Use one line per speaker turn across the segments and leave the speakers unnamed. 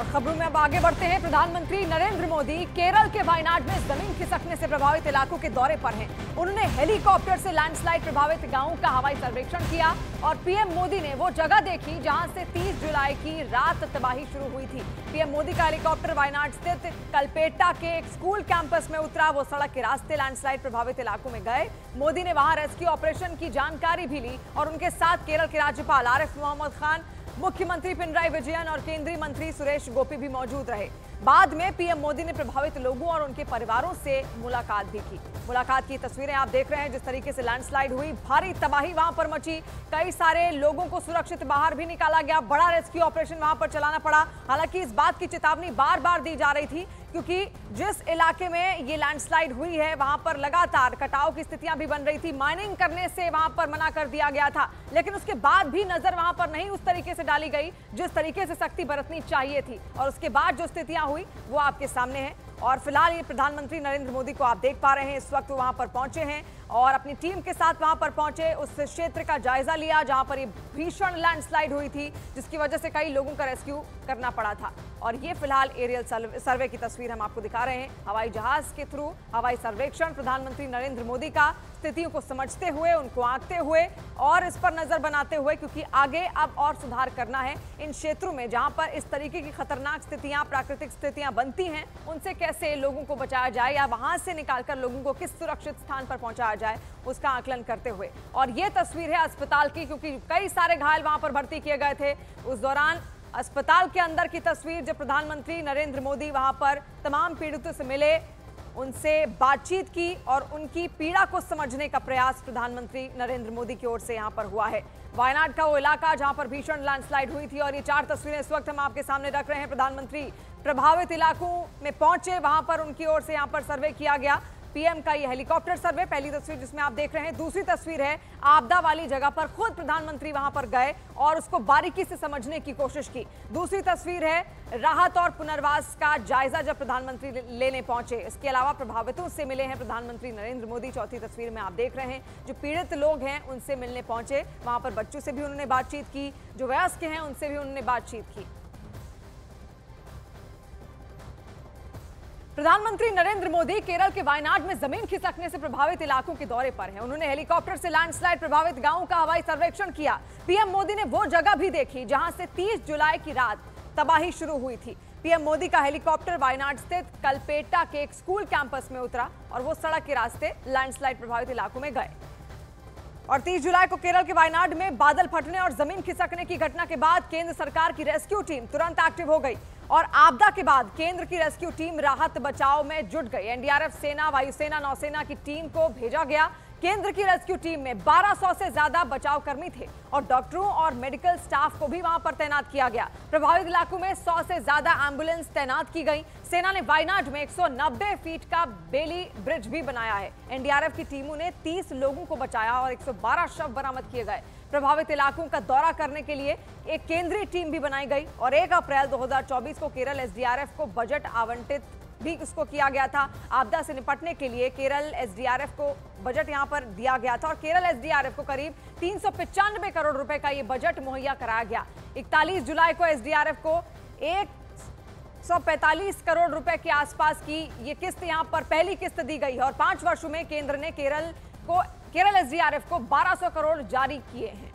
और खबरों में अब आगे बढ़ते हैं। प्रधानमंत्री नरेंद्र मोदी केरल के वायनाड में जमीन खिसकने से प्रभावित इलाकों के दौरे पर हैं। उन्होंने हेलीकॉप्टर से लैंडस्लाइड प्रभावित गांवों का हवाई सर्वेक्षण किया और पीएम मोदी ने वो जगह देखी जहां से 30 जुलाई की रात तबाही शुरू हुई थी। पीएम मोदी का हेलीकॉप्टर वायनाड स्थित कलपेट्टा के एक स्कूल कैंपस में उतरा। वो सड़क के रास्ते लैंडस्लाइड प्रभावित इलाकों में गए। मोदी ने वहां रेस्क्यू ऑपरेशन की जानकारी भी ली और उनके साथ केरल के राज्यपाल आरिफ मोहम्मद खान, मुख्यमंत्री पिनराई विजयन और केंद्रीय मंत्री सुरेश गोपी भी मौजूद रहे। बाद में पीएम मोदी ने प्रभावित लोगों और उनके परिवारों से मुलाकात भी की। मुलाकात की तस्वीरें आप देख रहे हैं। जिस तरीके से लैंडस्लाइड हुई, भारी तबाही वहां पर मची, कई सारे लोगों को सुरक्षित बाहर भी निकाला गया। बड़ा रेस्क्यू ऑपरेशन वहां पर चलाना पड़ा। हालांकि इस बात की चेतावनी बार बार दी जा रही थी क्योंकि जिस इलाके में ये लैंडस्लाइड हुई है वहां पर लगातार कटाव की स्थितियां भी बन रही थी। माइनिंग करने से वहां पर मना कर दिया गया था, लेकिन उसके बाद भी नजर वहां पर नहीं उस तरीके से डाली गई जिस तरीके से सख्ती बरतनी चाहिए थी। और उसके बाद जो स्थितियां हुई वो आपके सामने है। और फिलहाल ये प्रधानमंत्री नरेंद्र मोदी को आप देख पा रहे हैं, इस वक्त वहां पर पहुंचे हैं और अपनी टीम के साथ वहां पर पहुंचे, उस क्षेत्र का जायजा लिया जहां पर ये भीषण लैंडस्लाइड हुई थी जिसकी वजह से कई लोगों का रेस्क्यू करना पड़ा था। और ये फिलहाल एरियल सर्वे की तस्वीर हम आपको दिखा रहे हैं। हवाई जहाज के थ्रू हवाई सर्वेक्षण प्रधानमंत्री नरेंद्र मोदी का, स्थितियों को समझते हुए, उनको आंकते हुए और इस पर नजर बनाते हुए, क्योंकि आगे अब और सुधार करना है इन क्षेत्रों में जहां पर इस तरीके की खतरनाक स्थितियां, प्राकृतिक स्थितियां बनती हैं, उनसे कैसे लोगों को बचाया जाए या वहां से निकालकर लोगों को किस सुरक्षित स्थान पर पहुंचाया जाए, उसका आकलन करते हुए। और ये तस्वीर है अस्पताल की, क्योंकि कई सारे घायल वहां पर भर्ती किए गए थे। उस दौरान अस्पताल के अंदर की तस्वीर, जब प्रधानमंत्री नरेंद्र मोदी वहां पर तमाम पीड़ितों से मिले, उनसे बातचीत की और उनकी पीड़ा को समझने का प्रयास प्रधानमंत्री नरेंद्र मोदी की ओर से यहां पर हुआ है। वायनाड का वो इलाका जहां पर भीषण लैंडस्लाइड हुई थी और ये 4 तस्वीरें इस वक्त हम आपके सामने रख रहे हैं। प्रधानमंत्री प्रभावित इलाकों में पहुंचे, वहां पर उनकी ओर से यहां पर सर्वे किया गया। पीएम का ये हेलीकॉप्टर सर्वे, पहली तस्वीर जिसमें आप देख रहे हैं। दूसरी तस्वीर है आपदा वाली जगह पर खुद प्रधानमंत्री वहां पर गए और उसको बारीकी से समझने की कोशिश की। दूसरी तस्वीर है राहत और पुनर्वास का जायजा जब प्रधानमंत्री लेने पहुंचे। इसके अलावा प्रभावितों से मिले हैं प्रधानमंत्री नरेंद्र मोदी। चौथी तस्वीर में आप देख रहे हैं जो पीड़ित लोग हैं उनसे मिलने पहुंचे। वहां पर बच्चों से भी उन्होंने बातचीत की, जो वयस्क हैं उनसे भी उन्होंने बातचीत की। प्रधानमंत्री नरेंद्र मोदी केरल के वायनाड में जमीन खिसकने से प्रभावित इलाकों के दौरे पर हैं। उन्होंने हेलीकॉप्टर से लैंडस्लाइड प्रभावित गांवों का हवाई सर्वेक्षण किया। पीएम मोदी ने वो जगह भी देखी जहां से 30 जुलाई की रात तबाही शुरू हुई थी। पीएम मोदी का हेलीकॉप्टर वायनाड स्थित कलपेट्टा के एक स्कूल कैंपस में उतरा और वो सड़क के रास्ते लैंडस्लाइड प्रभावित इलाकों में गए। और 30 जुलाई को केरल के वायनाड में बादल फटने और जमीन खिसकने की घटना के बाद केंद्र सरकार की रेस्क्यू टीम तुरंत एक्टिव हो गई और आपदा के बाद केंद्र की रेस्क्यू टीम राहत बचाव में जुट गई। एनडीआरएफ, सेना, वायुसेना, नौसेना की टीम को भेजा गया। केंद्र की रेस्क्यू टीम में 1200 से ज्यादा बचाव कर्मी थे और डॉक्टरों और मेडिकल स्टाफ को भी वहां पर तैनात किया गया। प्रभावित इलाकों में 100 से ज्यादा एम्बुलेंस तैनात की गई। सेना ने वायनाड में 190 फीट का बेली ब्रिज भी बनाया है। एनडीआरएफ की टीमों ने 30 लोगों को बचाया और 112 शव बरामद किए गए। प्रभावित इलाकों का दौरा करने के लिए एक केंद्रीय टीम भी बनाई गई और 1 अप्रैल 2024 को केरल एसडीआरएफ को बजट आवंटित भी उसको किया गया था। आपदा से निपटने के लिए केरल एसडीआरएफ को बजट यहां पर दिया गया था और केरल एसडीआरएफ को करीब 395 करोड़ रुपए का ये बजट मुहैया कराया गया। 41 जुलाई को एसडीआरएफ को 145 करोड़ रुपए के आसपास की ये किस्त यहां पर पहली किस्त दी गई है और 5 वर्षों में केंद्र ने केरल एसडीआरएफ को 1200 करोड़ जारी किए हैं।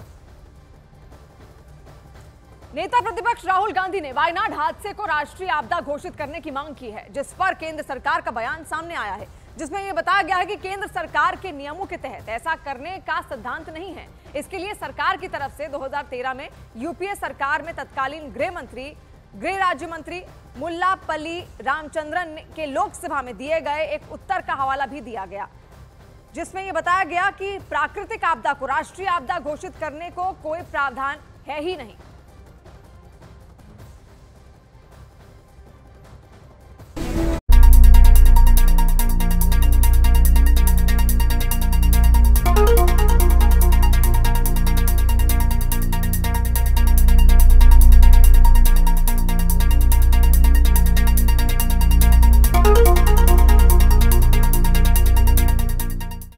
नेता प्रतिपक्ष राहुल गांधी ने वायनाड हादसे को राष्ट्रीय आपदा घोषित करने की मांग की है, जिस पर केंद्र सरकार का बयान सामने आया है, जिसमें यह बताया गया है कि केंद्र सरकार के नियमों के तहत ऐसा करने का सिद्धांत नहीं है। इसके लिए सरकार की तरफ से 2013 में यूपीए सरकार में तत्कालीन गृह राज्य मंत्री मुल्लापल्ली रामचंद्रन के लोकसभा में दिए गए एक उत्तर का हवाला भी दिया गया, जिसमें यह बताया गया कि प्राकृतिक आपदा को राष्ट्रीय आपदा घोषित करने को कोई प्रावधान है ही नहीं।